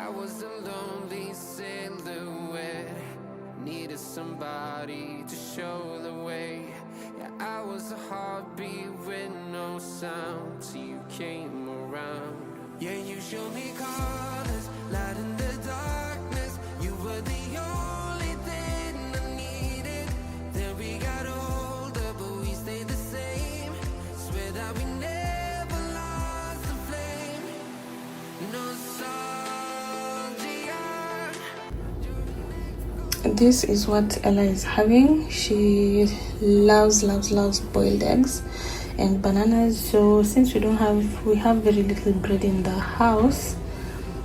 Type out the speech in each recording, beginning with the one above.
I was a lonely silhouette, needed somebody to show the way. Yeah, I was a heartbeat with no sound till you came around. Yeah, you showed me colors, light in the darkness. You were the only thing I needed. Then we got older, but we stayed the same. Swear that we never lost the flame. Nostalgia. This is what Ella is having. She loves boiled eggs and bananas. So since we have very little bread in the house,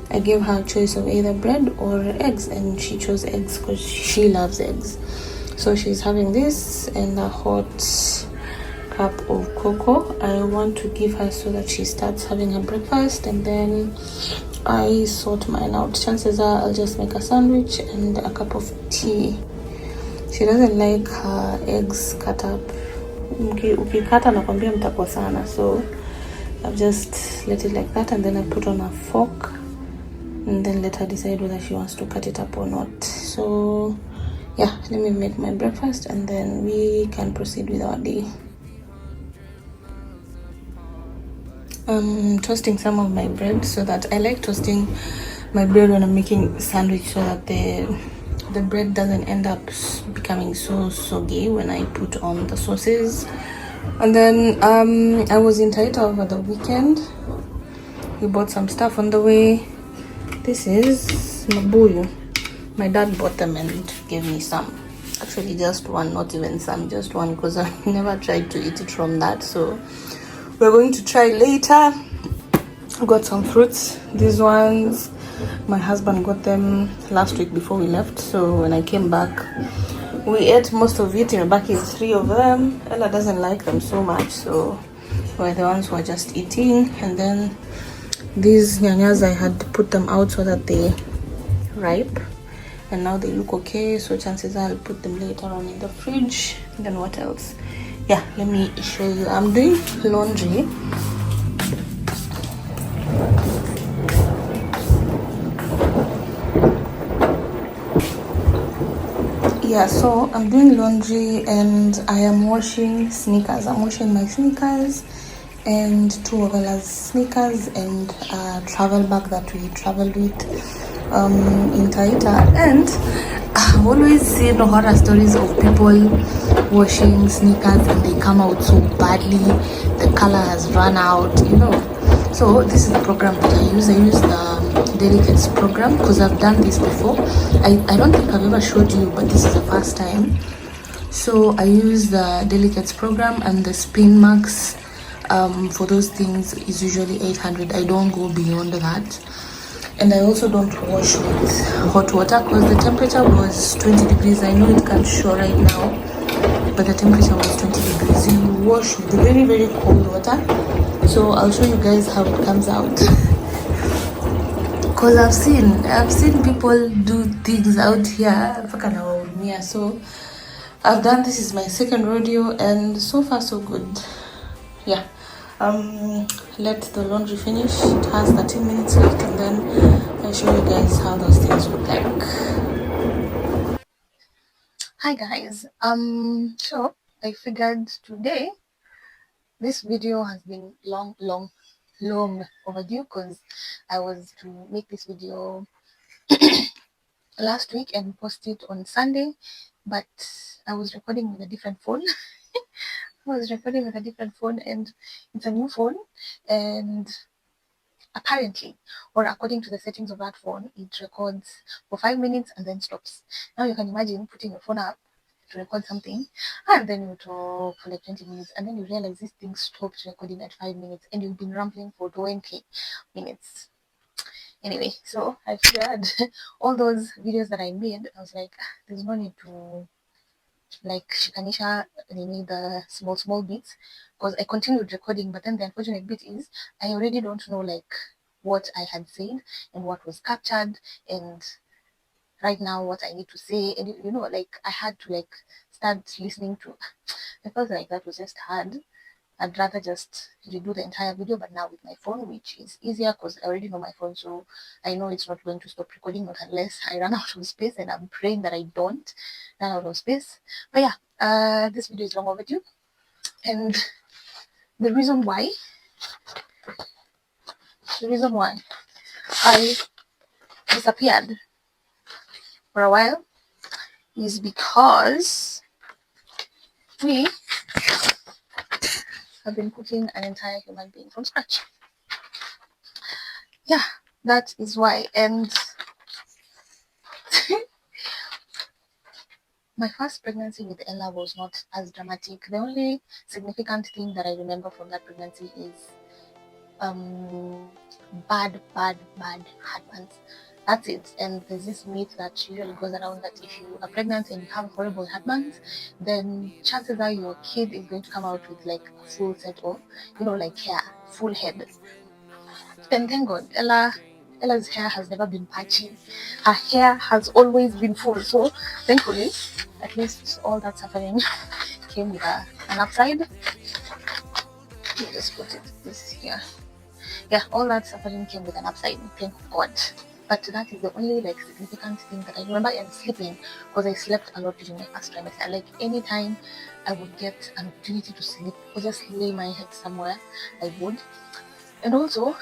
I gave her a choice of either bread or eggs, and she chose eggs because she loves eggs. So she's having this and a hot cup of cocoa. I want to give her so that she starts having her breakfast, and then I sort mine out. Chances are I'll just make a sandwich and a cup of tea. She doesn't like her eggs cut up. Ukikata nakwambia mtakosana, so I've just let it like that, and then I put on a fork and then let her decide whether she wants to cut it up or not. So yeah, let me make my breakfast and then we can proceed with our day. I'm toasting some of my bread, so that I like toasting my bread when I'm making a sandwich, so that the bread doesn't end up becoming so soggy when I put on the sauces. And then I was in Taita over the weekend. We bought some stuff on the way. This is mabuyu. My dad bought them and gave me some. Actually just one, not even some, just one, because I've never tried to eat it from that. So we're going to try later. I got some fruits. These ones, my husband got them last week before we left. So when I came back, we ate most of it. In back is 3 of them. Ella doesn't like them so much, so we're the ones who are just eating. And then these nyanyas, I had put them out so that they ripe, and now they look okay, so chances are I'll put them later on in the fridge. And then what else? Yeah, let me show you. I'm doing laundry. Yeah, so I'm doing laundry and I am washing sneakers. I'm washing my sneakers and 2 of Ella's sneakers and a travel bag that we traveled with in Taita. And I've always seen horror stories of people washing sneakers and they come out so badly, the color has run out, you know. So this is the program that I use. I use the Delicates program because I've done this before. I don't think I've ever showed you, but this is the first time. So I use the Delicates program, and the spin max for those things is usually 800. I don't go beyond that. And I also don't wash with hot water because the temperature was 20 degrees. I know it can't show right now, but the temperature was 20 degrees. You wash with very cold water. So I'll show you guys how it comes out. Because I've seen people do things out here. So I've done this is my second rodeo, and so far so good. Yeah. Let the laundry finish. It has 13 minutes left, and then I'll show you guys how those things look like. Hi guys. So I figured today this video has been long overdue, because I was to make this video last week and post it on Sunday, but I was recording with a different phone. And it's a new phone, and apparently, or according to the settings of that phone, it records for 5 minutes and then stops. Now you can imagine putting your phone up to record something, and then you talk for like 20 minutes, and then you realize this thing stopped recording at 5 minutes, and you've been rambling for 20 minutes. Anyway, so I figured all those videos that I made, I was like, there's no need to like shikanisha the small bits, because I continued recording. But then the unfortunate bit is I already don't know like what I had said and what was captured, and right now what I need to say. And like I had to like start listening to I felt like that was just hard. I'd rather just redo the entire video, but now with my phone, which is easier because I already know my phone, so I know it's not going to stop recording, not unless I run out of space, and I'm praying that I don't run out of space. But yeah, this video is long overdue, and the reason why I disappeared for a while is because we have been cooking an entire human being from scratch. Yeah, that is why. And my first pregnancy with Ella was not as dramatic. The only significant thing that I remember from that pregnancy is bad heartburns. That's it. And there's this myth that usually goes around that if you are pregnant and you have horrible heartburns, then chances are your kid is going to come out with like a full set of, like hair, full head. And thank God, Ella's hair has never been patchy. Her hair has always been full. So thankfully, at least all that suffering came with an upside. Let me just put this here. Yeah, all that suffering came with an upside. Thank God. But that is the only like significant thing that I remember. And sleeping, because I slept a lot during my first trimester. Like anytime I would get an opportunity to sleep or just lay my head somewhere, I would. And also,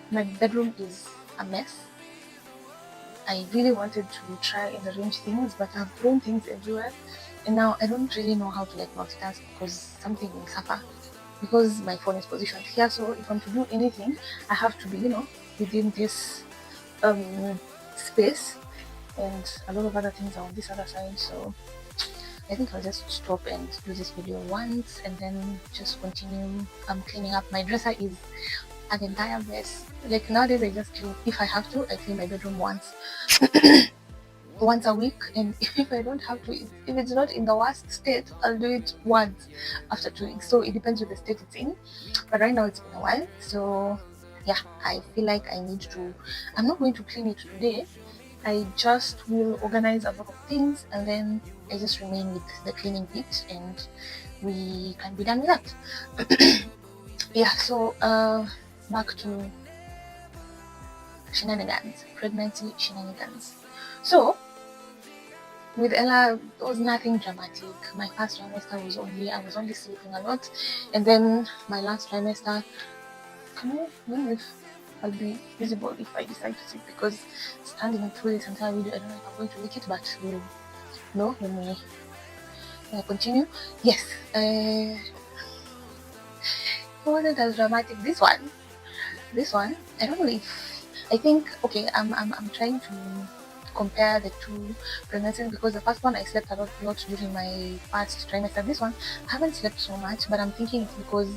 my bedroom is a mess. I really wanted to try and arrange things, but I've thrown things everywhere, and now I don't really know how to like multitask because something will suffer because my phone is positioned here. So if I'm to do anything, I have to be, within this space, and a lot of other things are on this other side. So I think I'll just stop and do this video once, and then just continue cleaning up. My dresser is an entire mess. Like nowadays, I just clean. If I have to, I clean my bedroom once a week, and if I don't have to, if it's not in the worst state, I'll do it once after 2 weeks. So it depends on the state it's in. But right now it's been a while, so yeah, I feel like I need to. I'm not going to clean it today. I just will organize a lot of things, and then I just remain with the cleaning bit, and we can be done with that. Yeah. So back to shenanigans, pregnancy shenanigans. So with Ella, there was nothing dramatic. My first trimester I was only sleeping a lot, and then my last trimester, can you know if I'll be visible if I decide to sleep, because standing through this entire video, I don't know if I'm going to make it, but we'll know when we continue. Yes, it wasn't as dramatic. This one, I don't know if, I think, okay, I'm trying to compare the two pregnancies, because the first one I slept a lot during my first trimester. This one I haven't slept so much, but I'm thinking it's because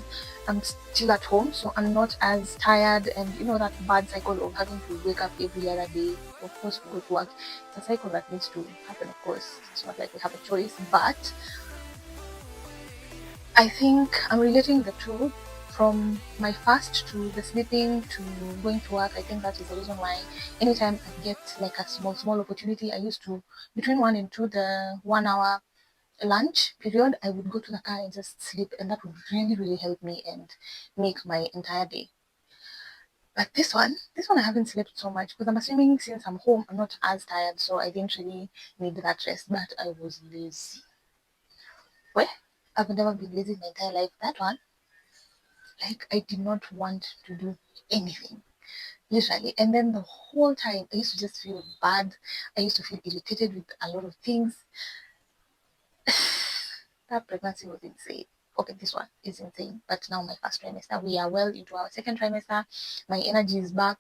I'm still at home, so I'm not as tired, and that bad cycle of having to wake up every other day, of course, to go to work. It's a cycle that needs to happen, of course. It's not like we have a choice, but I think I'm relating the two, from my fast to the sleeping to going to work. I think that is the reason why anytime I get like a small opportunity, I used to, between 1 and 2, the 1 hour lunch period, I would go to the car and just sleep, and that would really help me and make my entire day. But this one I haven't slept so much, because I'm assuming since I'm home, I'm not as tired, so I didn't really need that rest. But I was lazy. Well, I've never been lazy in my entire life. That one, like, I did not want to do anything, literally. And then the whole time, I used to just feel bad. I used to feel irritated with a lot of things. That pregnancy was insane. Okay, this one is insane. But now my first trimester, we are well into our second trimester. My energy is back.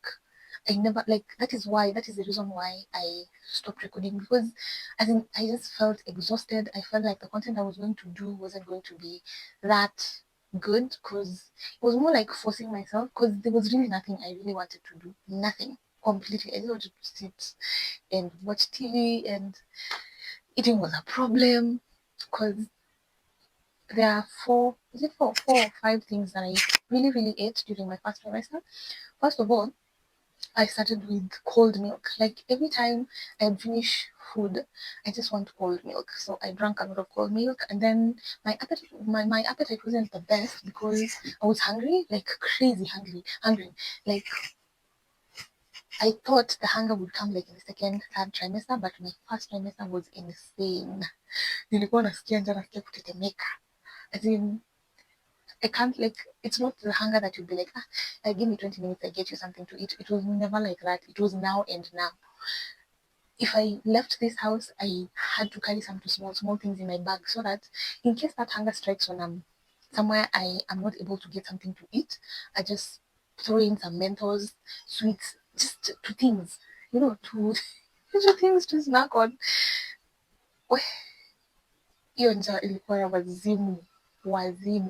I never, like, that is the reason why I stopped recording, because I just felt exhausted. I felt like the content I was going to do wasn't going to be that good, because it was more like forcing myself, because there was really nothing I really wanted to do. Nothing. Completely. I just wanted to sit and watch TV, and eating was a problem, because there are four or five things that I really ate during my first trimester. First of all, I started with cold milk. Like every time I finish food, I just want cold milk. So I drank a lot of cold milk, and then my appetite wasn't the best because I was hungry, like crazy hungry. Like I thought the hunger would come like in the second, third trimester, but my first trimester was insane. Nilikuwa nasikia njaa, nasikia kutetemeka. As in, I can't, like, it's not the hunger that you'll be like, give me 20 minutes, I get you something to eat. It was never like that. It was now and now. If I left this house, I had to carry some small things in my bag so that in case that hunger strikes when I'm somewhere I am not able to get something to eat, I just throw in some Mentos, sweets, just two things, to two things to snack on. Hiyo njaa ilikuwa ya wazimu,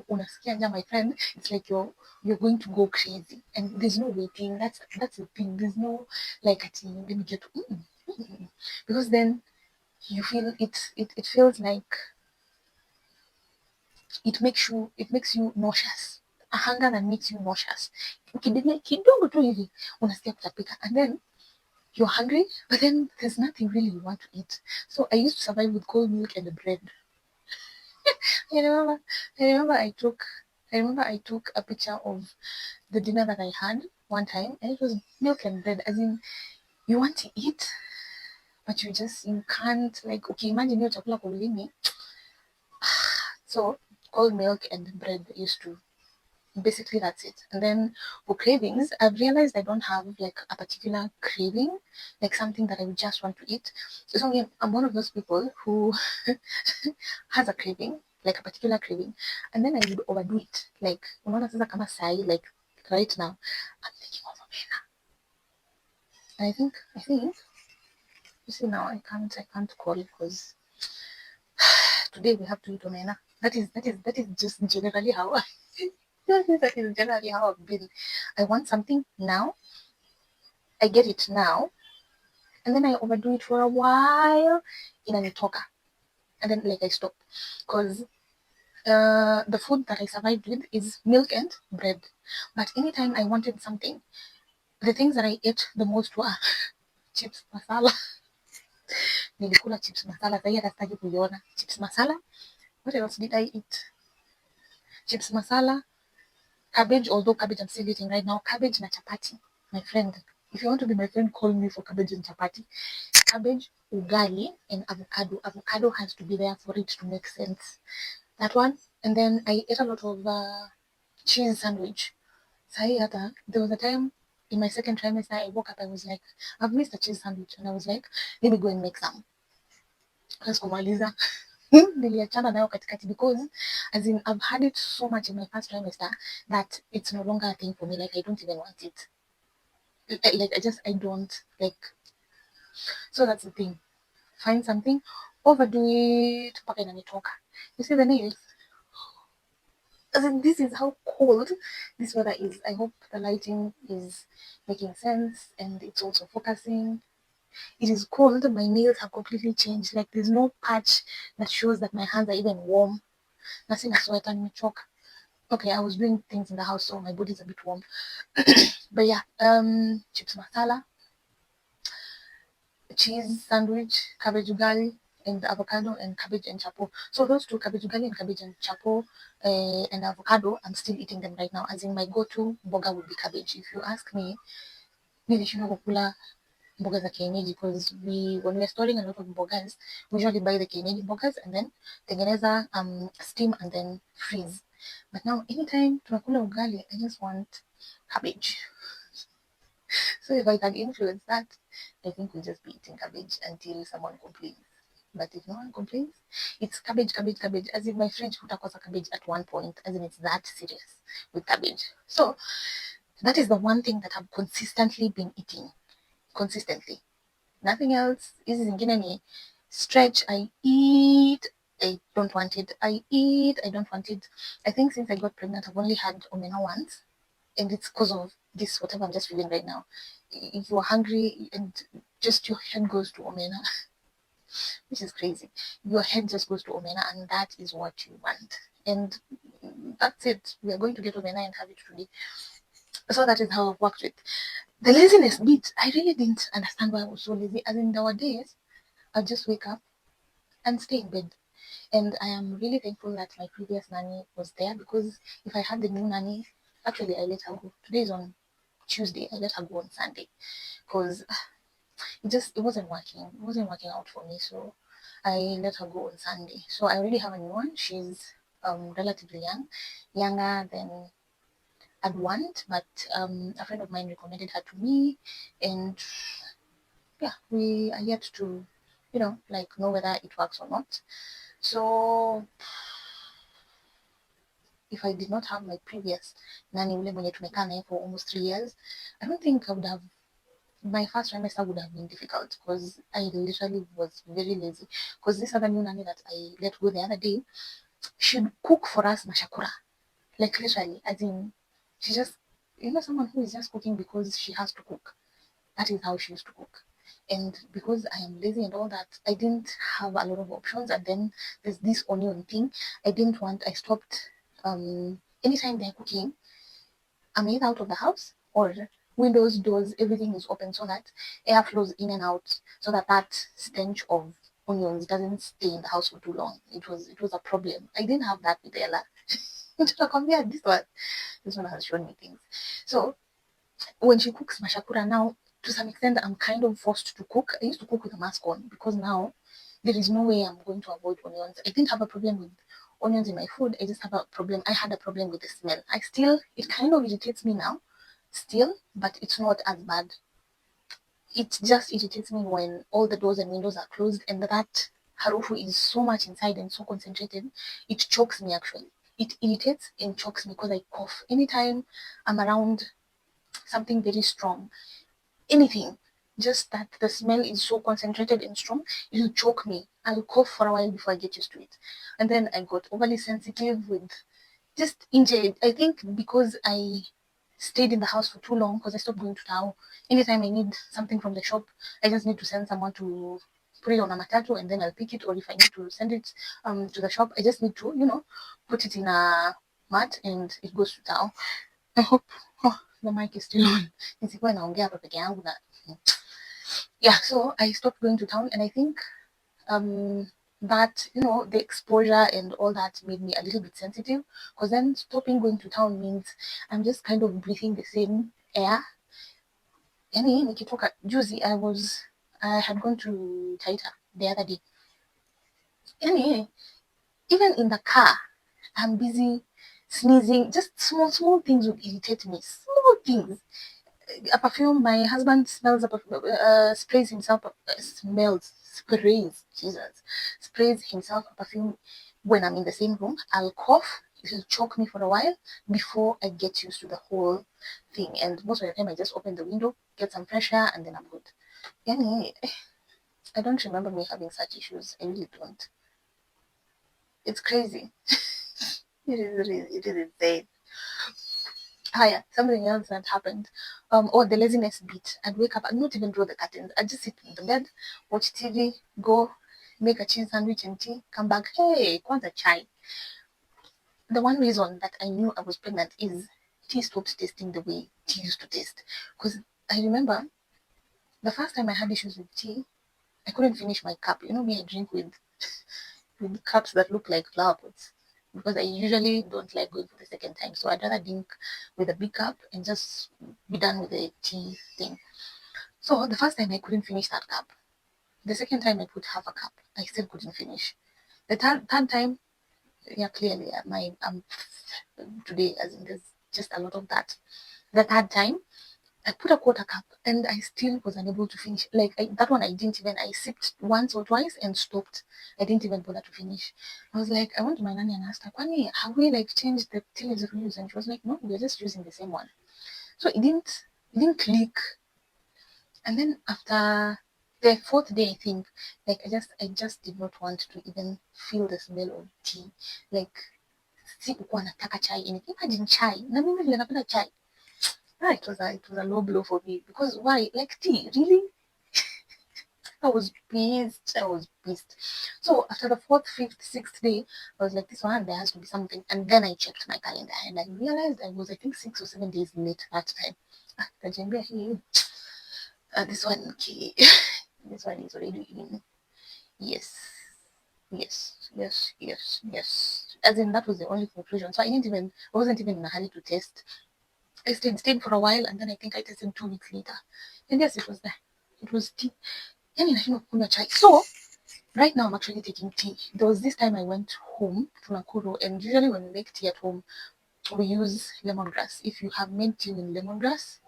unasikia njaa my friend, it's like you're going to go crazy, and there's no waiting. That's the thing. There's no like let me get because then you feel it feels like it makes you nauseous. A hunger that makes you nauseous. Kidogo tu hivi unasikia kutapika, and then you're hungry, but then there's nothing really you want to eat. So I used to survive with cold milk and bread. I remember, I remember I took a picture of the dinner that I had one time, and it was milk and bread. As in, you want to eat, but you can't. Like, okay, imagine your chakula kwa ulimi. So cold milk and bread used to. Basically, that's it. And then for cravings, I've realized I don't have like a particular craving, like something that I would just want to eat. So I'm one of those people who has a craving, like a particular craving, and then I would overdo it. Like, unaona sasa kama sai, like right now, I'm thinking of omena. And I think, you see now, I can't call it because today we have to eat omena. That is just generally how that is generally how I've been. I want something now, I get it now, and then I overdo it for a while, inanitoka, and then like I stop, because the food that I survived with is milk and bread. But anytime I wanted something, the things that I ate the most were chips masala. Nilikula chips masala, sahi hata sitaki kuiona. Chips masala. What else did I eat? Chips masala, cabbage, although cabbage I'm still eating right now. Cabbage na chapati. My friend, if you want to be my friend, call me for cabbage and chapati. Cabbage, ugali, and avocado. Avocado has to be there for it to make sense. That one. And then I ate a lot of cheese sandwich. Sahi hata, there was a time in my second trimester, I woke up, I was like, I've missed a cheese sandwich. And I was like, let me go and make some. Because kumaliza. Niliachana nayo katikati because as in I've had it so much in my first trimester that it's no longer a thing for me. Like I don't even want it. Like I don't like. So that's the thing. Find something, overdo it, mpaka inanitoka. You see the nails? As in, this is how cold this weather is. I hope the lighting is making sense and it's also focusing. It is cold. My nails have completely changed. Like there's no patch that shows that my hands are even warm. Nothing is sweat and choke. Okay, I was doing things in the house, so my body's a bit warm. But yeah, chips masala, cheese sandwich, cabbage ugali, and avocado, and cabbage and chapo. So those two, cabbage ugali and cabbage and chapo, and avocado, I'm still eating them right now. As in my go-to mboga would be cabbage. If you ask me, nilishindwa kukula mboga za kienyeji because when we're storing a lot of mbogas, we usually buy the kienyeji mbogas and then tengeneza steam and then freeze. But now anytime tunakula ugali, I just want cabbage. So if I can influence that, I think we'll just be eating cabbage until someone complains. But if no one complains, it's cabbage. As in my fridge hutakosa cabbage at one point. As in it's that serious with cabbage. So that is the one thing that I've consistently been eating. Consistently. Nothing else. Hizi zingine ni stretch. I eat. I don't want it. I eat. I don't want it. I think since I got pregnant, I've only had omena once. And it's because of this, whatever I'm just feeling right now. If you're hungry and just your head goes to omena, which is crazy. Your head just goes to omena and that is what you want. And that's it. We are going to get omena and have it today. So that is how I've worked with The laziness bit, I really didn't understand why I was so lazy. As in, there were days I'll just wake up and stay in bed. And I am really thankful that my previous nanny was there, because if I had the new nanny, actually I let her go. Today is on Tuesday. I let her go on Sunday because it wasn't working. It wasn't working out for me. So I let her go on Sunday. So I already have a new one. She's relatively young, younger than I'd want, but a friend of mine recommended her to me, and yeah, we are yet to, like, know whether it works or not. So if I did not have my previous nanny ule mwenye tumekaa naye for almost 3 years, I don't think I would have, my first trimester would have been difficult, because I literally was very lazy. Because this other new nanny that I let go the other day, she'd cook for us mashakura, like literally, as in, she just, someone who is just cooking because she has to cook. That is how she used to cook. And because I am lazy and all that, I didn't have a lot of options. And then there's this onion thing. I stopped, anytime they're cooking, I'm either out of the house or windows, doors, everything is open so that air flows in and out, so that that stench of onions doesn't stay in the house for too long. It was a problem. I didn't have that with Ella. This one has shown me things. So when she cooks mashakura now, to some extent, I'm kind of forced to cook. I used to cook with a mask on, because now there is no way I'm going to avoid onions. I didn't have a problem with onions in my food. I had a problem with the smell. It kind of irritates me now, still, but it's not as bad. It just irritates me when all the doors and windows are closed, and that harufu is so much inside and so concentrated. It chokes me, actually. It irritates and chokes me because I cough. Anytime I'm around something very strong, anything, just that the smell is so concentrated and strong, it'll choke me. I'll cough for a while before I get used to it. And then I got overly sensitive with just injured. I think because I stayed in the house for too long, because I stopped going to town. Anytime I need something from the shop, I just need to send someone to put it on a matatu, and then I'll pick it. Or if I need to send it to the shop, I just need to, put it in a mat and it goes to town. I hope the mic is still on. Nisikuwe naongea hapa peke yangu na yeah, so I stopped going to town, and I think that the exposure and all that made me a little bit sensitive, because then stopping going to town means I'm just kind of breathing the same air. Yani nikitoka juzi, I had gone to Taita the other day. Yani even in the car, I'm busy sneezing. Just small things would irritate me. Small things. A perfume. My husband sprays himself. Sprays himself a perfume when I'm in the same room. I'll cough. It'll choke me for a while before I get used to the whole thing. And most of the time, I just open the window, get some fresh air, and then I'm good. Yani, I don't remember me having such issues. I really don't. It's crazy. It is insane. Yeah, something else that happened. Or the laziness bit. I'd wake up, I'd not even draw the curtains. I'd just sit in the bed, watch TV, go make a cheese sandwich and tea, come back. Hey, kwanza chai. The one reason that I knew I was pregnant is tea stopped tasting the way tea used to taste. Because I remember the first time I had issues with tea, I couldn't finish my cup. You know me, I drink with cups that look like flower pots, because I usually don't like going for the second time. So I'd rather drink with a big cup and just be done with the tea thing. So the first time I couldn't finish that cup. The second time I put half a cup, I still couldn't finish. The third time, yeah, clearly today, as in, there's just a lot of that. The third time, I put a quarter cup and I still was unable to finish. That one, I sipped once or twice and stopped. I didn't even bother to finish. I was like, I went to my nanny and asked her, Kwani, have we changed the tea leaves we use? And she was like, no, we're just using the same one. So it didn't click. And then after the fourth day, I think, I just did not want to even feel the smell of tea. Like, sikukuwa nataka chai. Imagine chai. Na mimi vile napenda chai. It was a low blow for me, because why? Like, tea, really? I was pissed. I was pissed. So after the fourth, fifth, sixth day, I was like, this one, there has to be something. And then I checked my calendar and I realized I was, I think, 6 or 7 days late that time. Kajembia hii, this one, okay. This one is already in. Yes. Yes, yes, yes, yes. As in, that was the only conclusion. So I wasn't even in a hurry to test. I stayed for a while, and then I think I tested 2 weeks later. And yes, it was there. It was tea. Yani nashindwa kunywa chai. So right now I'm actually taking tea. There was this time I went home to Nakuru, and usually when we make tea at home, we use lemongrass. If you have made tea with lemongrass,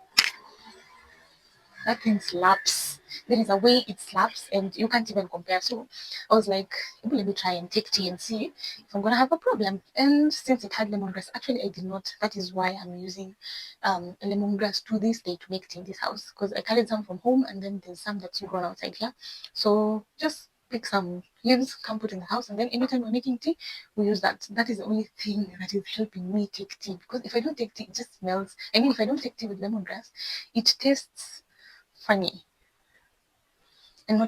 that thing slaps. There is a way it slaps, and you can't even compare. So I was like, let me try and take tea and see if I'm gonna have a problem. And since it had lemongrass, actually I did not. That is why I'm using lemongrass to this day to make tea in this house, because I carried some from home, and then there's some that's grown outside here. So just pick some leaves, come put in the house, and then anytime we're making tea, we use that. That is the only thing that is helping me take tea, because if I don't take tea, it just smells. I mean, if I don't take tea with lemongrass, it tastes funny and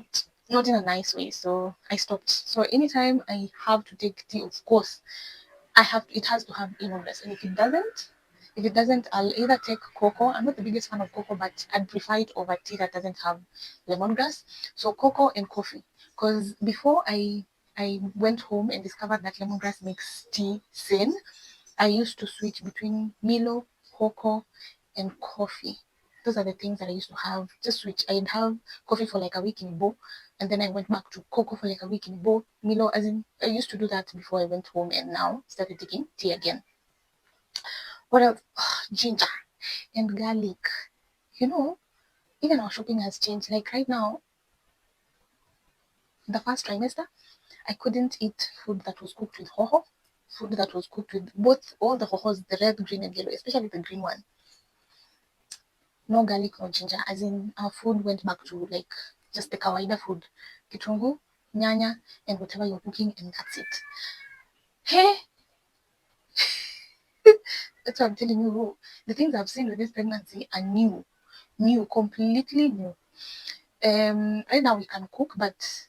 not in a nice way. So I stopped. So anytime I have to take tea, of course, it has to have lemongrass. And if it doesn't, I'll either take cocoa. I'm not the biggest fan of cocoa, but I'd prefer it over tea that doesn't have lemongrass. So cocoa and coffee. Because before I went home and discovered that lemongrass makes tea sane, I used to switch between Milo, cocoa, and coffee. Those are the things that I used to have. Just switch. I'd have coffee for like a week in a bowl, and then I went back to cocoa for like a week in a bowl. Milo, as in, I used to do that before I went home, and now started taking tea again. What else? Ginger and garlic. You know, even our shopping has changed. Like right now, the first trimester, I couldn't eat food that was cooked with hoho, food that was cooked with both all the hohos, the red, green, and yellow, especially the green one. No garlic, no ginger. As in, our food went back to like just the kawaida food, kitungu, nyanya, and whatever you're cooking, and that's it. Hey, that's what I'm telling you. The things I've seen with this pregnancy are new, completely new. Right now we can cook, but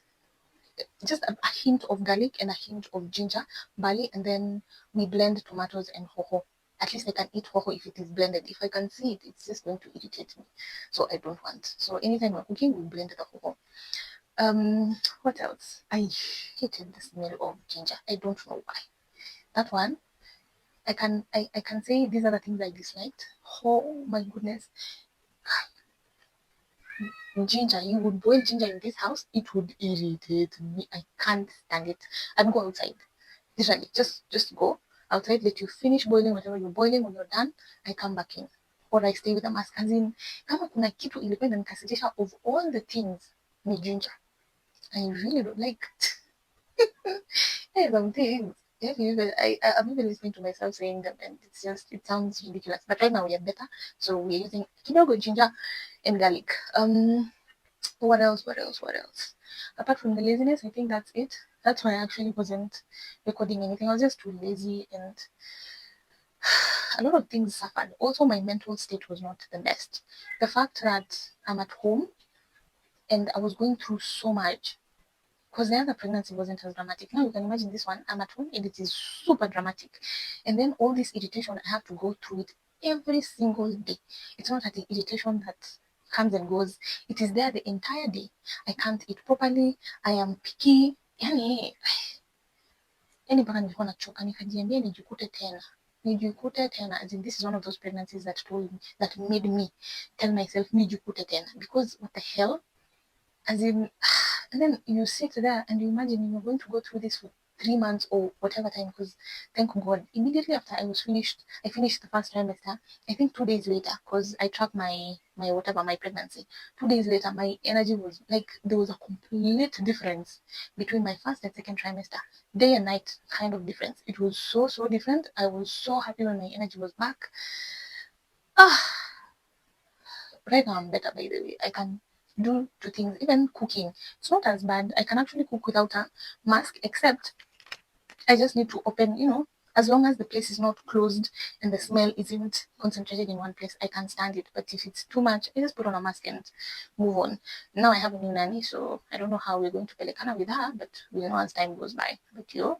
just a hint of garlic and a hint of ginger, barley, and then we blend tomatoes and hoho. At least I can eat hoho if it is blended. If I can see it, it's just going to irritate me. So I don't want. So anytime we're cooking, we blend the hoho. What else? I hated the smell of ginger. I don't know why. That one, I can say these are the things I disliked. Oh my goodness. Ginger, you would boil ginger in this house, it would irritate me. I can't stand it. I'd go outside. Literally, just go outside, let you finish boiling whatever you're boiling. When you're done, I come back in. Or I stay with a mask. As in, kama kuna kitu ilikuwa inanikasirisha of all the things ni ginger. I really don't like it. There's some things. I'm even listening to myself saying them, and it sounds ridiculous. But right now we are better, so we're using kidogo ginger and garlic. What else? What else? What else? Apart from the laziness, I think that's it. That's why I actually wasn't recording anything. I was just too lazy, and a lot of things suffered. Also, my mental state was not the best. The fact that I'm at home and I was going through so much, because the other pregnancy wasn't as dramatic. Now you can imagine this one. I'm at home and it is super dramatic. And then all this irritation, I have to go through it every single day. It's not like the irritation that comes and goes. It is there the entire day. I can't eat properly. I am picky. Yani mpaka nilikuwa nachoka nikajiambia nijikute tena. As in, this is one of those pregnancies that made me tell myself nijikute tena, because what the hell. As in, and then you sit there and you imagine you're going to go through this for 3 months or whatever time, because thank God, immediately after I finished the first trimester, I think 2 days later, because I tracked my pregnancy. 2 days later, my energy was like, there was a complete difference between my first and second trimester. Day and night kind of difference. It was so different. I was so happy when my energy was back. Right now I'm better, by the way. I can do 2 things, even cooking. It's not as bad. I can actually cook without a mask, except I just need to open, As long as the place is not closed and the smell isn't concentrated in one place, I can stand it. But if it's too much, I just put on a mask and move on. Now I have a new nanny, so I don't know how we're going to pelekana with her, but we'll know as time goes by. But your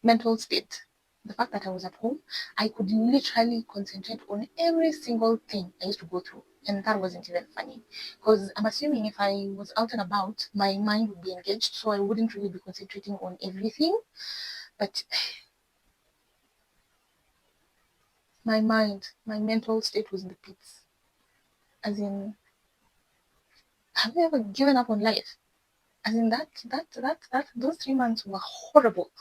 mental state. The fact that I was at home, I could literally concentrate on every single thing I used to go through. And that wasn't even funny. Because I'm assuming if I was out and about, my mind would be engaged, so I wouldn't really be concentrating on everything. But my mind, my mental state was in the pits. As in, have you ever given up on life? As in those 3 months were horrible,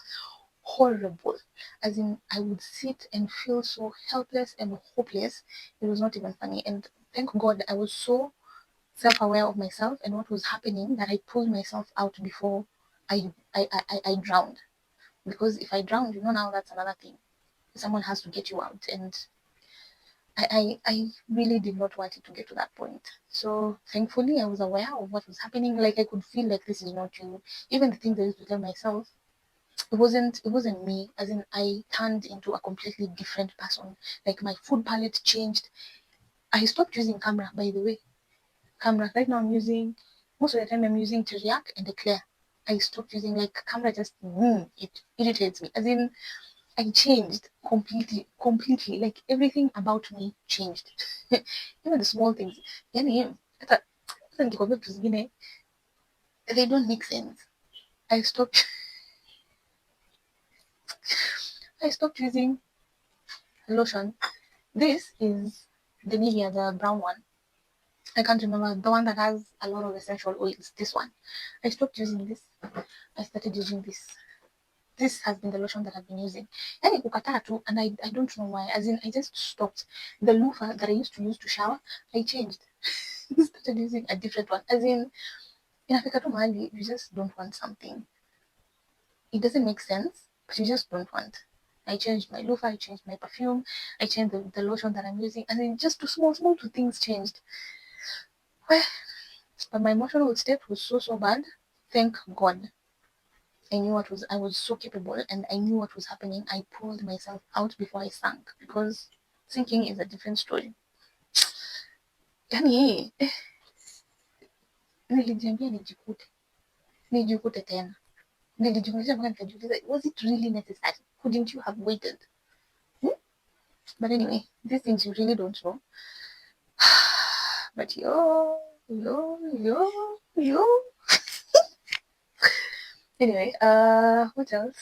horrible. As in, I would sit and feel so helpless and hopeless. It was not even funny. And thank God I was so self-aware of myself and what was happening that I pulled myself out before I drowned. Because if I drowned, now that's another thing. Someone has to get you out, and I really did not want it to get to that point. So thankfully, I was aware of what was happening. Like I could feel like this is not you. Even the things I used to tell myself, it wasn't me. As in, I turned into a completely different person. Like my food palette changed. I stopped using camera, by the way. Camera right now I'm using, most of the time I'm using Teriak and Eclair. I stopped using, like, camera. Just it irritates me. As in, I changed completely. Like everything about me changed. Even the small things. Yani, hata nikikwambia vitu zingine, they don't make sense. I stopped I stopped using lotion. This is the Nivea, the brown one. I can't remember the one that has a lot of essential oils. This one. I stopped using this. I started using this. This has been the lotion that I've been using. Yani kukataa tu, and I don't know why. As in, I just stopped. The loofah that I used to use to shower, I changed. Started using a different one. As in, inafika tu mahali, you just don't want something. It doesn't make sense, but you just don't want. I changed my loofah, I changed my perfume, I changed the lotion that I'm using, and then just small two things changed. Well, but my emotional state was so bad. Thank God. I was so capable, and I knew what was happening. I pulled myself out before I sank, because sinking is a different story. Yani, nilijiambia nijikute tena. Nilijiuliza mpaka nikajiuliza, was it really necessary? Couldn't you have waited? But anyway, these things you really don't know. But yo. Anyway, what else?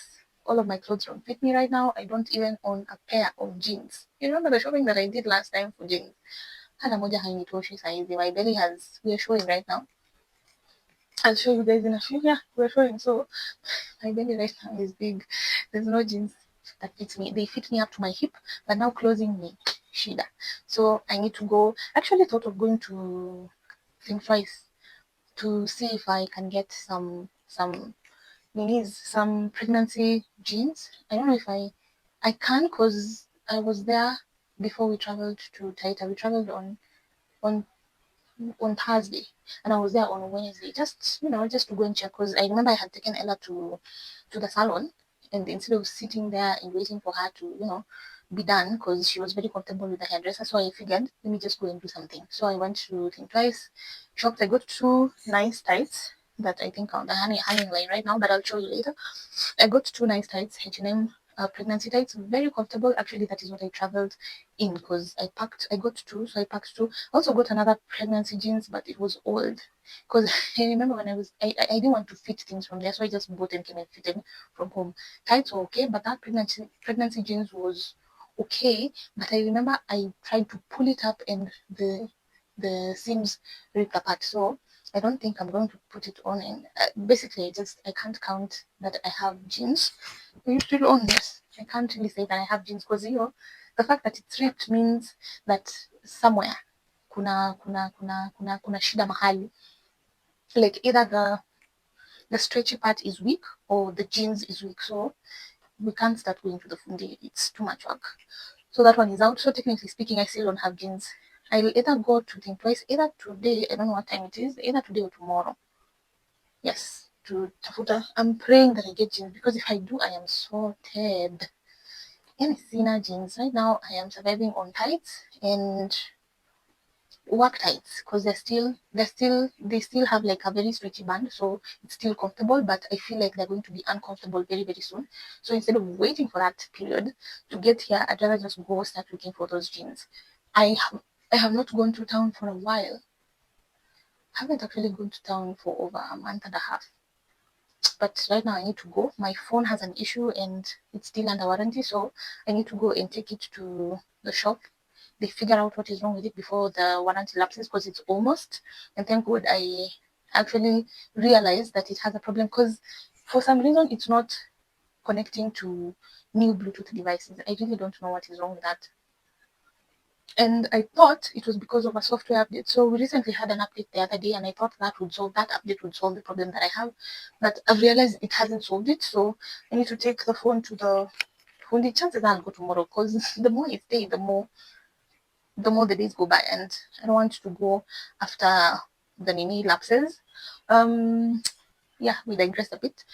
All of my clothes don't fit me right now. I don't even own a pair of jeans. You remember the shopping that I did last time for jeans? Hata moja hainitoshi saizi. My belly has, we are showing right now. I'll show you guys in a few. Yeah, we're showing. So my belly right now is big. There's no jeans that fits me. They fit me up to my hip, but now closing me, shida. So I need to go. Actually thought of going to think twice to see if I can get some some pregnancy jeans. I don't know if I can, because I was there before we traveled to Taita. We traveled on on Thursday, and I was there on Wednesday, just to go and check, because I remember I had taken Ella to the salon, and instead of sitting there and waiting for her to be done, because she was very comfortable with the hairdresser, so I figured, let me just go and do something. So I went to think twice, shopped. I got two nice tights that I think are the hanging line right now, but I'll show you later. I got two nice tights, H&M pregnancy tights, very comfortable. Actually, that is what I traveled in, because I got two, so I packed two. I also got another pregnancy jeans, but it was old, because I remember when I didn't want to fit things from there, so I just bought and came and fitted from home. Tights were okay, but that pregnancy jeans was okay. But I remember I tried to pull it up, and the seams ripped apart. So I don't think I'm going to put it on. And basically, I can't count that I have jeans. Are you still on this? I can't really say that I have jeans, because the fact that it's ripped means that somewhere kuna shida mahali. Like either the stretchy part is weak or the jeans is weak. So we can't start going to the fundi. It's too much work. So that one is out. So technically speaking, I still don't have jeans. I'll either go to think twice, either today, I don't know what time it is, either today or tomorrow. Yes. to tafuta. I'm praying that I get jeans, because if I do, I am sorted. And sina jeans. Right now, I am surviving on tights and work tights, because they still have like a very stretchy band, so it's still comfortable, but I feel like they're going to be uncomfortable very, very soon. So instead of waiting for that period to get here, I'd rather just go start looking for those jeans. I have not gone to town for a while. I haven't actually gone to town for over a month and a half. But right now I need to go. My phone has an issue and it's still under warranty, so I need to go and take it to the shop. They figure out what is wrong with it before the warranty lapses, because it's almost. And thank God I actually realized that it has a problem, because for some reason it's not connecting to new Bluetooth devices. I really don't know what is wrong with that. And I thought it was because of a software update. So we recently had an update the other day, and I thought that update would solve the problem that I have. But I've realized it hasn't solved it. So I need to take the phone to the phone. The chances are I'll go tomorrow, because the more I stay, the more the days go by, and I don't want to go after the mini lapses. Yeah, we digressed a bit.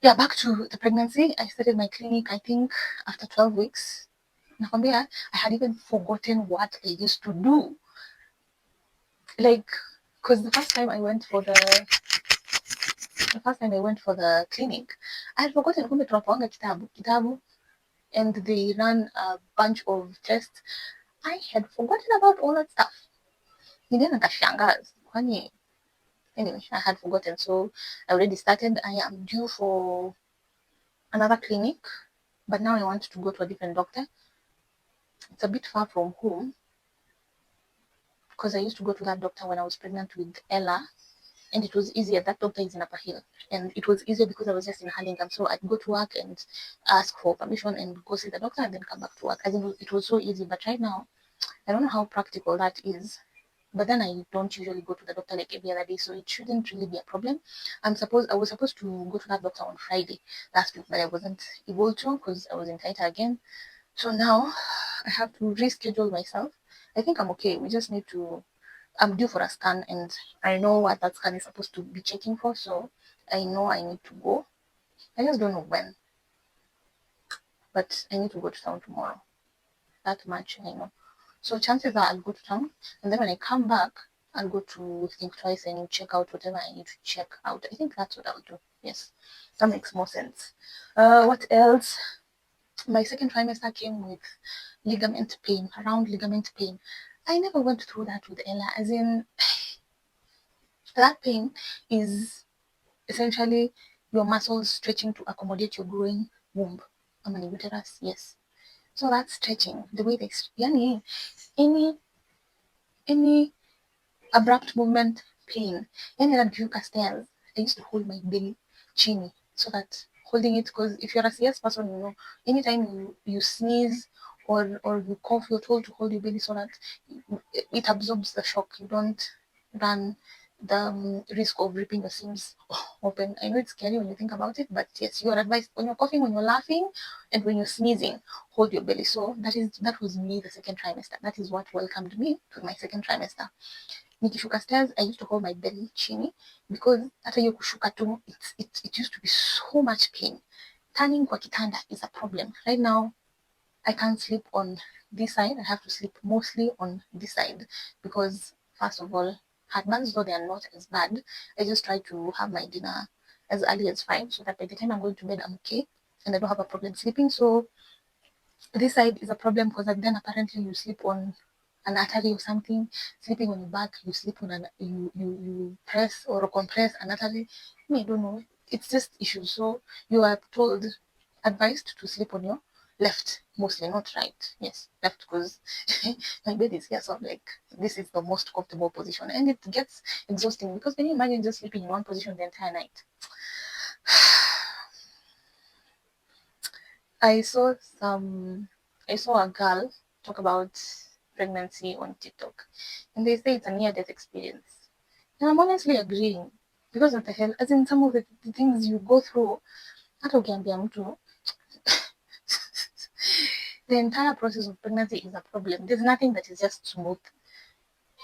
Yeah, back to the pregnancy. I started my clinic, I think, after 12 weeks. Nakwambia, I had even forgotten what I used to do. Like, because the first time I went for the clinic, I had forgotten kumbe tunapanga kitabu, and they ran a bunch of tests. I had forgotten about all that stuff. Nilienda nikashangaa, kwani anyway, I had forgotten. So I already started. I am due for another clinic, but now I want to go to a different doctor. It's a bit far from home, because I used to go to that doctor when I was pregnant with Ella, and it was easier. That doctor is in Upper Hill, and it was easier because I was just in Hurlingham. So I'd go to work and ask for permission and go see the doctor and then come back to work. As in, it was so easy. But right now, I don't know how practical that is. But then I don't usually go to the doctor like every other day, so it shouldn't really be a problem. I was supposed to go to that doctor on Friday last week, but I wasn't able to because I was in theater again. So now I have to reschedule myself. I think I'm okay. We just need to. I'm due for a scan, and I know what that scan is supposed to be checking for, so I know I need to go. I just don't know when, but I need to go to town tomorrow. That much I know. So chances are I'll go to town, and then when I come back, I'll go to think twice and check out whatever I need to check out. I think that's what I'll do. Yes, that makes more sense. What else? My second trimester came with around ligament pain. I never went through that with Ella, as in that pain is essentially your muscles stretching to accommodate your growing womb. I'm an uterus, yes. So that's stretching. The way they, yani, any abrupt movement, pain. Yani nakivuka stairs, I used to hold my belly chini, so that holding it, because if you're a CS person, you know, anytime you sneeze or you cough, you're told to hold your belly so that it absorbs the shock. You don't run the risk of ripping your seams open. I know it's scary when you think about it, but yes, you are advised when you're coughing, when you're laughing, and when you're sneezing, hold your belly. So that was me the second trimester. That is what welcomed me to my second trimester. Nikishuka stairs, I used to hold my belly chini, because hata hiyo kushuka tu, it used to be so much pain. Turning kwa kitanda is a problem. Right now, I can't sleep on this side. I have to sleep mostly on this side, because first of all, heartburns, though they are not as bad, I just try to have my dinner as early as 5, so that by the time I'm going to bed, I'm okay and I don't have a problem sleeping. So this side is a problem, because then apparently you sleep on an artery or something. Sleeping on your back, you sleep on you press or compress an artery. I don't know. It's just issues. So you are advised to sleep on your left, mostly, not right. Yes, left, because my bed is here, so I'm like, this is the most comfortable position, and it gets exhausting, because can you imagine just sleeping in one position the entire night? I saw a girl talk about pregnancy on TikTok, and they say it's a near-death experience, and I'm honestly agreeing, because of the hell, as in some of the things you go through. Hata ukiambia mtu, the entire process of pregnancy is a problem. There's nothing that is just smooth.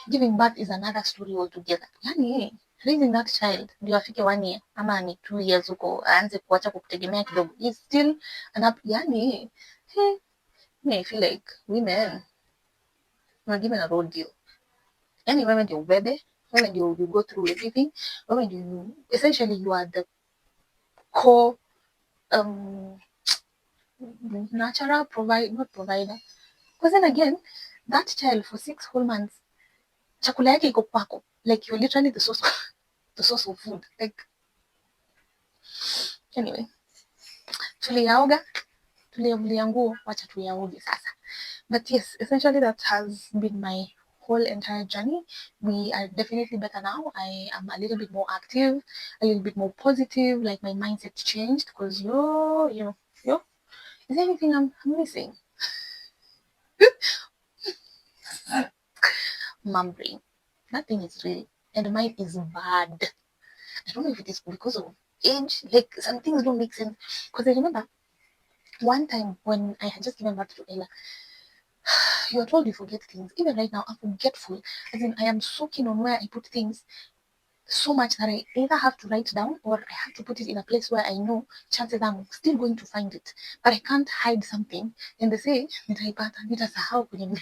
Giving birth is another story altogether. Yani, raising that child ndio afike 1 year ama ni 2 years huko aanze kuacha kukutegemea kidogo, is still yani me I feel like women were given a road deal. Yani wewe ndio ubebe, wewe ndio you go through everything, wewe ndio essentially you are the core natural not provider, because then again that child for 6 whole months chakula yake iko kwako, like you're literally the source of food, like anyway, tuliyaoga tuliyavulia nguo, wacha tuyaoge sasa. But yes, essentially that has been my whole entire journey. We are definitely better now. I am a little bit more active, a little bit more positive, like my mindset changed, because is there anything I'm missing? Mom brain. That thing is really, and mine is bad. I don't know if it is because of age, like some things don't make sense. Because I remember one time when I had just given birth to Ella, you are told you forget things. Even right now, I'm forgetful. As in, I am so keen on where I put things so much that I either have to write down or I have to put it in a place where I know chances I'm still going to find it. But I can't hide something and they say, nitaipata, nitasahau kwenye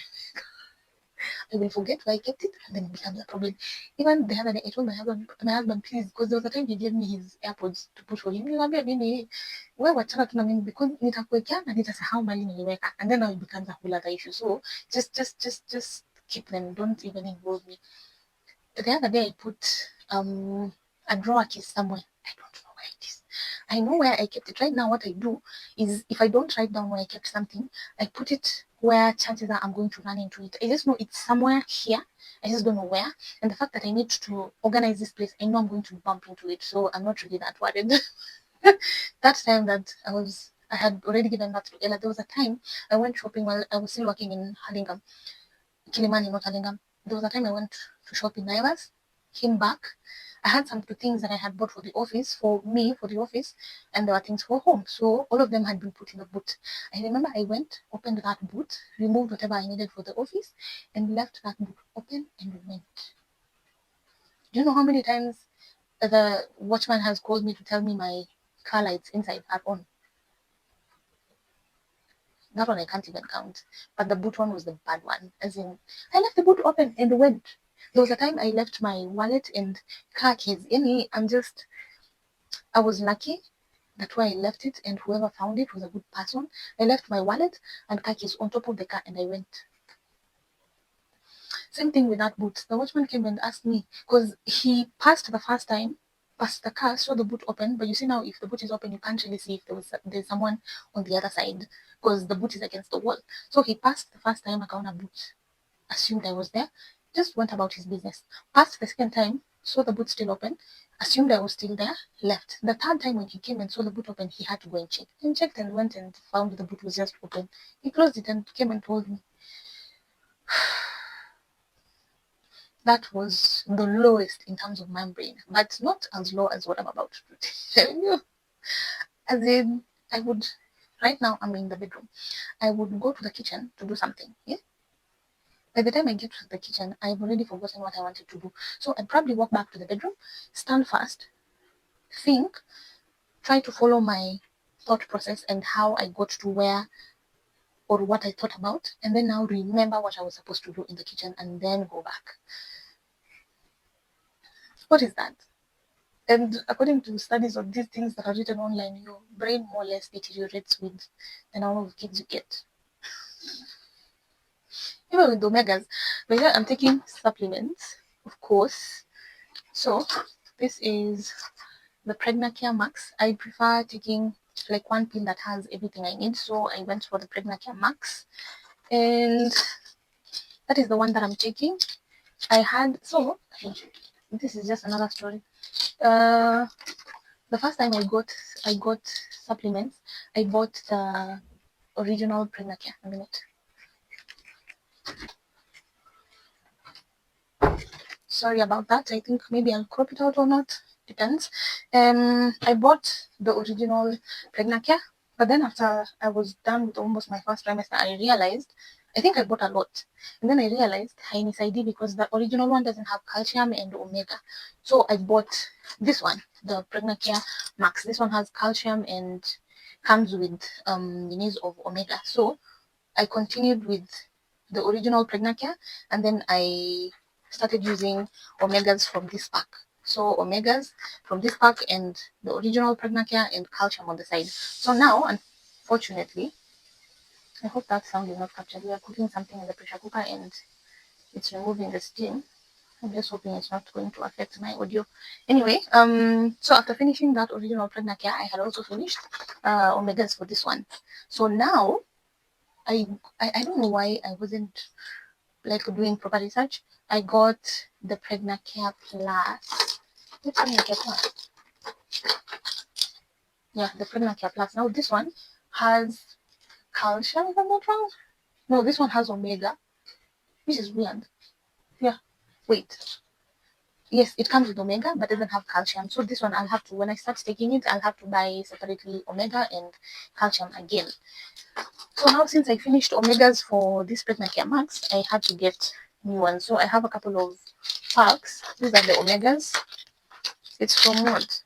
I will forget where I kept it, and then it becomes a problem. Even the other day, I told my husband, please, because there was a time he gave me his AirPods to put for him. Nilimwambia mimi, wewe wachana tu na mimi because nitakuwekea na nitasahau mali niliweka, and then now it becomes a whole other issue. So just keep them. Don't even involve me. The other day, I put a drawer key somewhere. I don't know where it is. I know where I kept it. Right now, what I do is if I don't write down where I kept something, I put it where chances are I'm going to run into it. I just know it's somewhere here. I just don't know where. And the fact that I need to organize this place, I know I'm going to bump into it. So I'm not really that worried. That time that I had already given that to Ella. There was a time I went shopping while I was still working in Hurlingham. Kilimani, not Hurlingham. There was a time I went to shop in Naivas, came back. I had some things that I had bought for the office, for the office, and there were things for home. So all of them had been put in the boot. I remember I went, opened that boot, removed whatever I needed for the office, and left that boot open and went. Do you know how many times the watchman has called me to tell me my car lights inside are on? That one I can't even count. But the boot one was the bad one. As in, I left the boot open and went. There was a time I left my wallet and car keys. I was lucky that where I left it and whoever found it was a good person. I left my wallet and car keys on top of the car and I went. Same thing with that boot. The watchman came and asked me because he passed the first time, passed the car, saw the boot open. But you see now, if the boot is open, you can't really see if there's someone on the other side because the boot is against the wall. So he passed the first time, account a boot, assumed I was there, just went about his business. Passed the second time, saw the boot still open, assumed I was still there, left. The third time when he came and saw the boot open, he had to go and check. And checked and went and found the boot was just open. He closed it and came and told me. That was the lowest in terms of membrane, but not as low as what I'm about to tell you. As in, I would, right now I'm in the bedroom. I would go to the kitchen to do something. Yeah? By the time I get to the kitchen, I've already forgotten what I wanted to do. So I'd probably walk back to the bedroom, stand fast, think, try to follow my thought process and how I got to where or what I thought about, and then now remember what I was supposed to do in the kitchen and then go back. What is that? And according to studies of these things that are written online, your brain more or less deteriorates with the number of kids you get. Even with the omegas, right now I'm taking supplements, of course. So this is the Pregnacare Max. I prefer taking like one pill that has everything I need. So I went for the Pregnacare Max. And that is the one that I'm taking. This is just another story. The first time I got supplements, I bought the original Pregnacare. A minute. Sorry about that. I think maybe I'll crop it out or not. Depends. I bought the original Pregnacare, but then after I was done with almost my first trimester, I realized I think I bought a lot. And then I realized I decided because the original one doesn't have calcium and omega. So I bought this one, the Pregnacare Max. This one has calcium and comes with units of omega. So I continued with the original Pregnacare, and then I started using omegas from this pack. So omegas from this pack and the original Pregnacare and calcium on the side. So now, unfortunately, I hope that sound is not captured. We are cooking something in the pressure cooker and it's removing the steam. I'm just hoping it's not going to affect my audio. Anyway, so after finishing that original Pregnacare, I had also finished omegas for this one. So now I don't know why I wasn't like doing proper research. I got the Pregnacare Plus. What's Pregnacare Plus? Yeah, the Pregnacare Plus. Now this one has calcium, if I'm not wrong. No, this one has omega, which is weird. Yeah. Wait. Yes, it comes with omega, but doesn't have calcium. So this one, I'll have to, when I start taking it, I'll have to buy separately omega and calcium again. So now, since I finished omegas for this Pregnacare Max, I had to get new ones. So I have a couple of packs. These are the omegas. It's from what?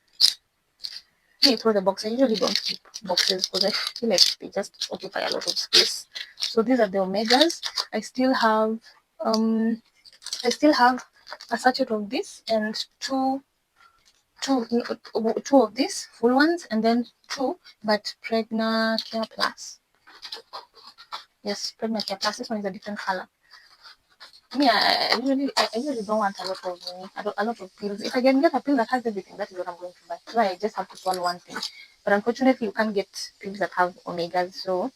Hey, throw the box. I usually don't keep boxes because I feel like they just occupy a lot of space. So these are the omegas. I still have um a sachet of this and two of these full ones, and then two but Pregnacare Plus. Yes, Pregnacare Plus. This one is a different color. Me, I usually don't want a lot of a lot of pills. If I can get a pill that has everything, that is what I'm going to buy. So I just have to swallow one thing. But unfortunately, you can't get pills that have omegas, so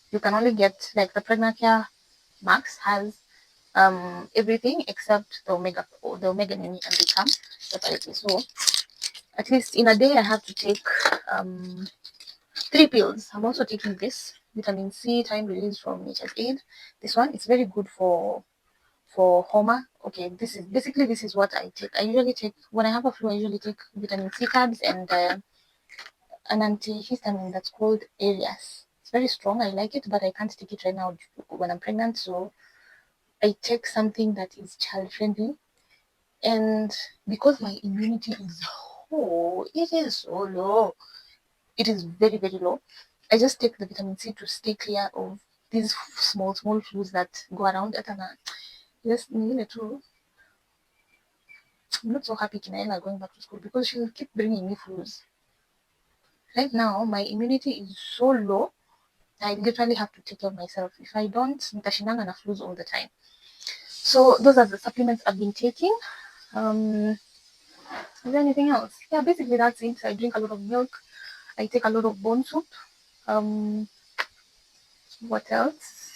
you can only get like the Pregnacare Max has everything except the omega mini, and they come separately. So at least in a day, I have to take 3 pills. I'm also taking this vitamin C time release from Nature's Aid. This one is very good for Homa. Okay, this is what I take. I usually take when I have a flu. I usually take vitamin C tabs and an antihistamine that's called Arias. It's very strong. I like it, but I can't take it right now when I'm pregnant. So I take something that is child friendly, and because my immunity is it is so low. It is very very low. I just take the vitamin C to stay clear of these small flus that go around. Yes, too. I'm not so happy Kinaela going back to school because she'll keep bringing me flus. Right now, my immunity is so low, I literally have to take care of myself. If I don't, nitashinanga na flus all the time. So those are the supplements I've been taking. Is there anything else? Yeah, basically that's it. I drink a lot of milk. I take a lot of bone soup. What else?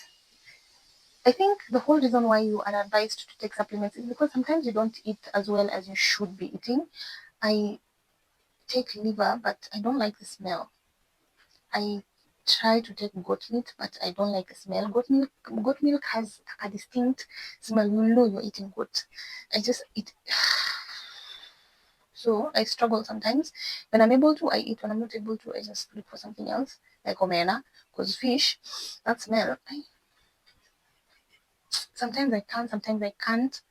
I think the whole reason why you are advised to take supplements is because sometimes you don't eat as well as you should be eating. I take liver, but I don't like the smell. I try to take goat meat, but I don't like the smell. Goat milk has a distinct smell. You know you're eating goat. I just eat. So I struggle sometimes. When I'm able to, I eat. When I'm not able to, I just look for something else, like omena, because fish, that smell. Sometimes I can, sometimes I can't.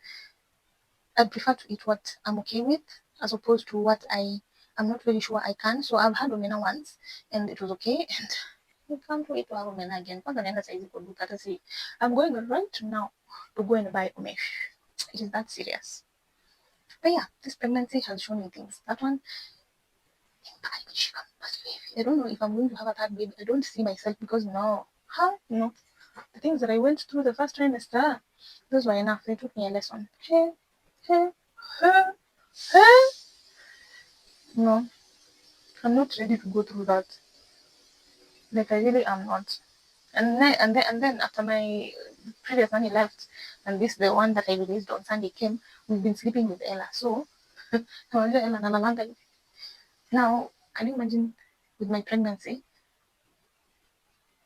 I prefer to eat what I'm okay with as opposed to what I'm not really sure I can. So I've had omena once and it was okay, and I can't wait to have omena again. I'm going right now to go and buy omesh. It is that serious. But yeah, this pregnancy has shown me things. That one, I don't know if I'm going to have a third baby. I don't see myself because no, the things that I went through the first trimester, those were enough. They took me a lesson. Hey, hey, hey, hey. No, I'm not ready to go through that. Like I really am not. And then after my previous nanny left, and this the one that I released on Sunday came, we've been sleeping with Ella. So now can you imagine with my pregnancy?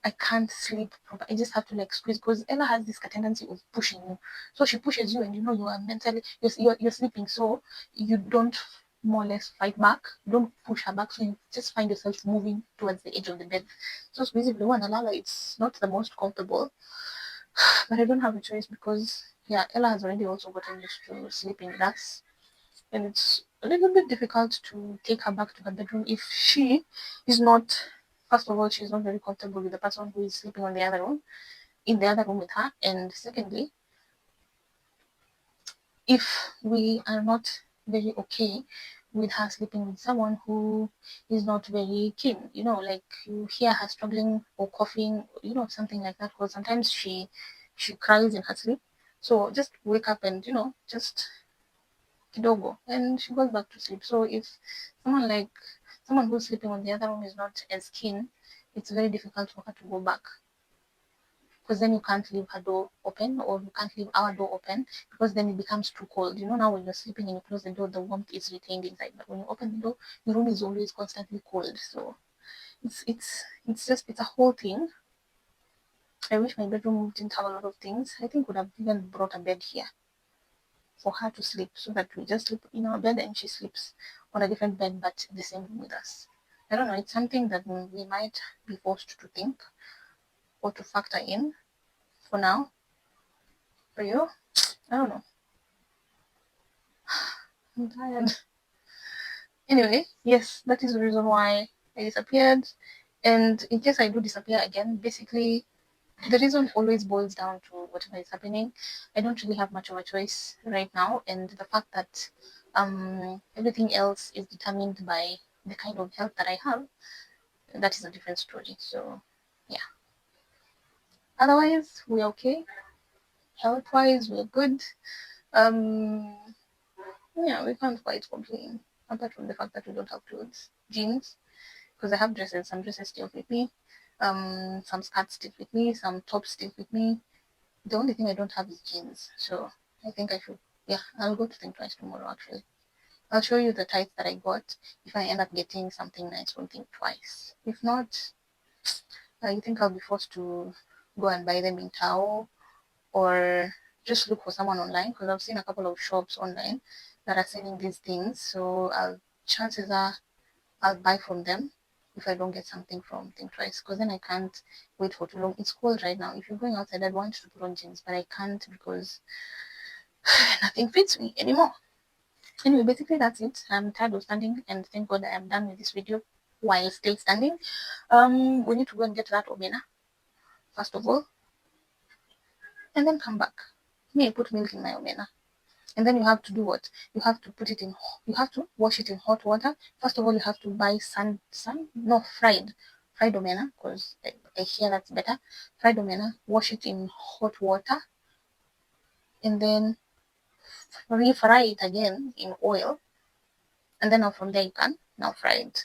I can't sleep proper. I just have to like squeeze because Ella has this tendency of pushing you. So she pushes you, and you know you are mentally you're sleeping, so you don't more or less fight back. You don't push her back, so you just find yourself moving towards the edge of the bed. So squeezing the one Alala, it's not the most comfortable. But I don't have a choice because yeah, Ella has already also gotten used to sleeping with us, and it's a little bit difficult to take her back to her bedroom if she is not. First of all, she's not very comfortable with the person who is sleeping on the other room, in the other room with her, and secondly, if we are not very okay with her sleeping with someone who is not very keen, like you hear her struggling or coughing, something like that, because sometimes she cries in her sleep. So just wake up and just kidogo, and she goes back to sleep. So if someone who's sleeping on the other room is not as keen, it's very difficult for her to go back, because then you can't leave her door open, or you can't leave our door open, because then it becomes too cold. Now when you're sleeping and you close the door, the warmth is retained inside, but when you open the door, your room is always constantly cold. So it's a whole thing. I wish my bedroom didn't have a lot of things. I think would have even brought a bed here for her to sleep, so that we just sleep in our bed and she sleeps on a different bed but the same room with us. I don't know, it's something that we might be forced to think or to factor in for now. For you, I don't know. I'm tired. Anyway, yes, that is the reason why I disappeared. And in case I do disappear again, basically the reason always boils down to whatever is happening. I don't really have much of a choice right now, and the fact that everything else is determined by the kind of health that I have, that is a different story. So yeah. Otherwise, we're okay. Health wise, we're good. Um yeah, we can't quite complain. Apart from the fact that we don't have clothes, jeans, because I have dresses. Some dresses still fit me. Some skirts still fit me. Some tops still fit me. The only thing I don't have is jeans. So I think I should. Yeah, I'll go to think twice tomorrow. Actually, I'll show you the tights that I got. If I end up getting something nice, don't think twice. If not, I think I'll be forced to go and buy them in Tao, or just look for someone online, because I've seen a couple of shops online that are selling these things. So chances are I'll buy from them if I don't get something from Think Twice, because then I can't wait for too long. It's cold right now. If you're going outside, I'd want to put on jeans, but I can't because nothing fits me anymore. Anyway, basically that's it. I'm tired of standing, and thank God I am done with this video while still standing. We need to go and get that omena first of all, and then come back. Me, I put milk in my omena. And then you have to do what? You have to put it in. You have to wash it in hot water. First of all, you have to buy fried omena, because I hear that's better. Fried omena. Wash it in hot water, and then refry it again in oil, and then now from there you can now fry it.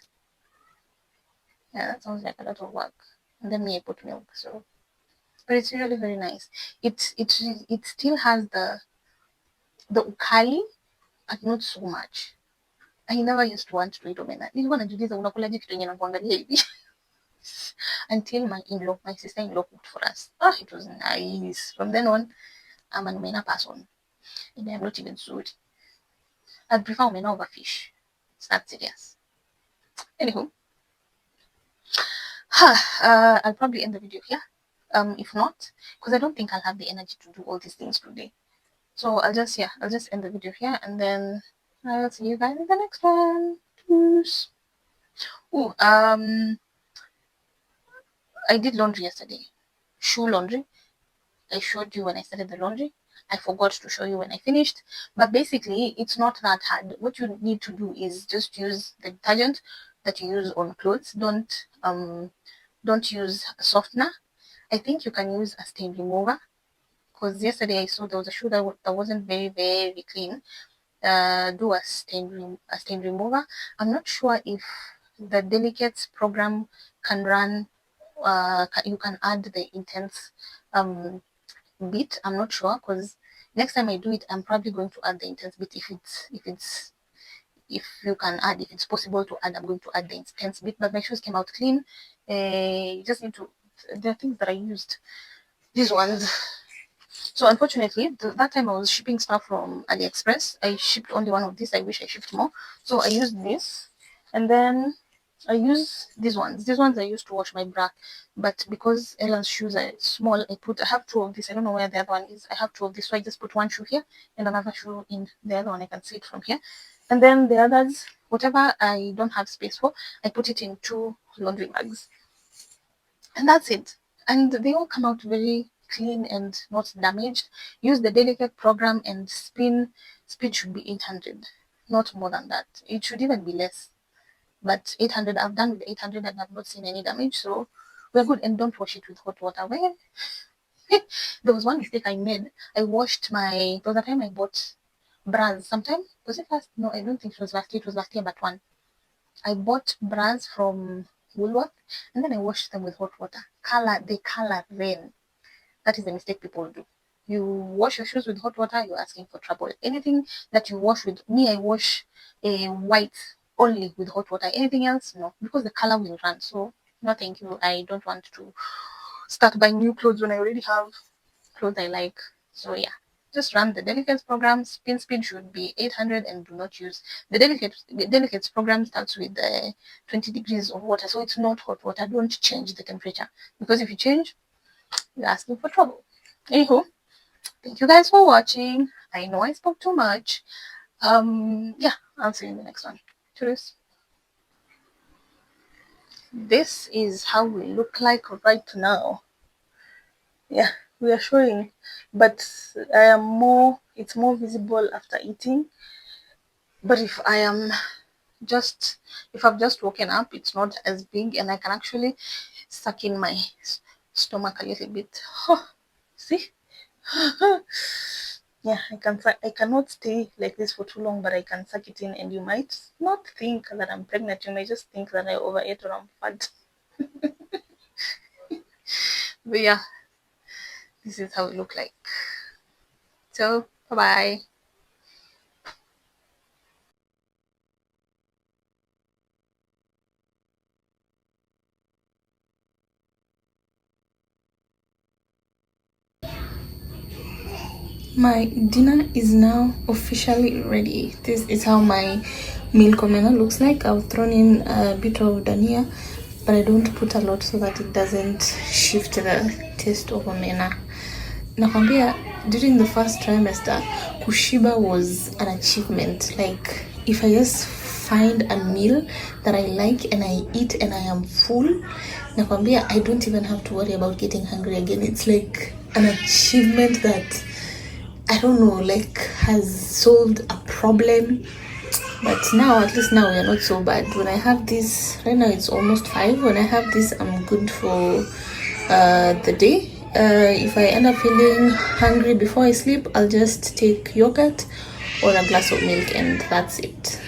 Yeah, that sounds like a lot of work. And then me, I put milk. So, but it's really very nice. It still has the ukali, but not so much. I never used to want to eat omena. Nilikuwa najiuliza unakulaje kitu yenye nakuangalia hivi. Until my sister-in-law cooked for us. It was nice. From then on, I'm an omena person. And I'm not even sorry. I'd prefer omena over fish. It's that serious. Anywho, I'll probably end the video here. If not, because I don't think I'll have the energy to do all these things today. So I'll just end the video here, and then I'll see you guys in the next one. Peace. Oh, I did laundry yesterday. Shoe laundry. I showed you when I started the laundry. I forgot to show you when I finished. But basically, it's not that hard. What you need to do is just use the detergent that you use on clothes. Don't use a softener. I think you can use a stain remover, because yesterday I saw there was a shoe that wasn't very very clean. Do a stain remover. I'm not sure if the Delicates program can run. You can add the intense bit. I'm not sure, because next time I do it, I'm probably going to add the intense bit. If you can add, if it's possible to add, I'm going to add the intense bit. But my shoes came out clean. You just need to. There are things that I used. These ones. So unfortunately, that time I was shipping stuff from AliExpress. I shipped only one of these. I wish I shipped more. So I used this, and then I use these ones. These ones I used to wash my bra, but because Ella's shoes are small, I have two of this. I don't know where the other one is. I have two of this, so I just put one shoe here and another shoe in the other one. I can see it from here. And then the others, whatever I don't have space for, I put it in two laundry bags. And that's it. And they all come out very clean and not damaged. Use the delicate program and speed should be 800, not more than that. It should even be less. But 800, I've done with 800 and I've not seen any damage, so we're good. And don't wash it with hot water. Well, there was one mistake I made. I washed there was a time I bought bras. Sometime, was it last? No, I don't think it was last year. It was last year, but one. I bought bras from Woolworth and then I washed them with hot water. They color then. That is the mistake people do. You wash your shoes with hot water, you're asking for trouble. Anything that you wash with me, I wash white only with hot water. Anything else, no, because the color will run. So no, thank you. I don't want to start buying new clothes when I already have clothes I like. So yeah, just run the delicates program. Spin speed should be 800 and do not use the delicates program starts with 20 degrees of water, so it's not hot water. Don't change the temperature, because if you change, you're asking for trouble. Anywho, thank you guys for watching. I know I spoke too much. Yeah, I'll see you in the next one. Cheers. This is how we look like right now. Yeah, we are showing, but it's more visible after eating. But if I've just woken up, it's not as big, and I can actually suck in my stomach a little bit. Oh, see? Yeah, I cannot stay like this for too long, but I can suck it in, and you might not think that I'm pregnant. You might just think that I overate or I'm fat. But yeah, this is how it look like. So bye bye. My dinner is now officially ready. This is how my meal omena looks like. I've thrown in a bit of dania, but I don't put a lot so that it doesn't shift the taste of omena. Nakwambia, during the first trimester, kushiba was an achievement. Like, if I just find a meal that I like and I eat and I am full, nakwambia, I don't even have to worry about getting hungry again. It's like an achievement that, I don't know, like, has solved a problem. But now, at least now, we are not so bad. When I have this, right now it's almost 5. When I have this, I'm good for the day. If I end up feeling hungry before I sleep, I'll just take yogurt or a glass of milk, and that's it.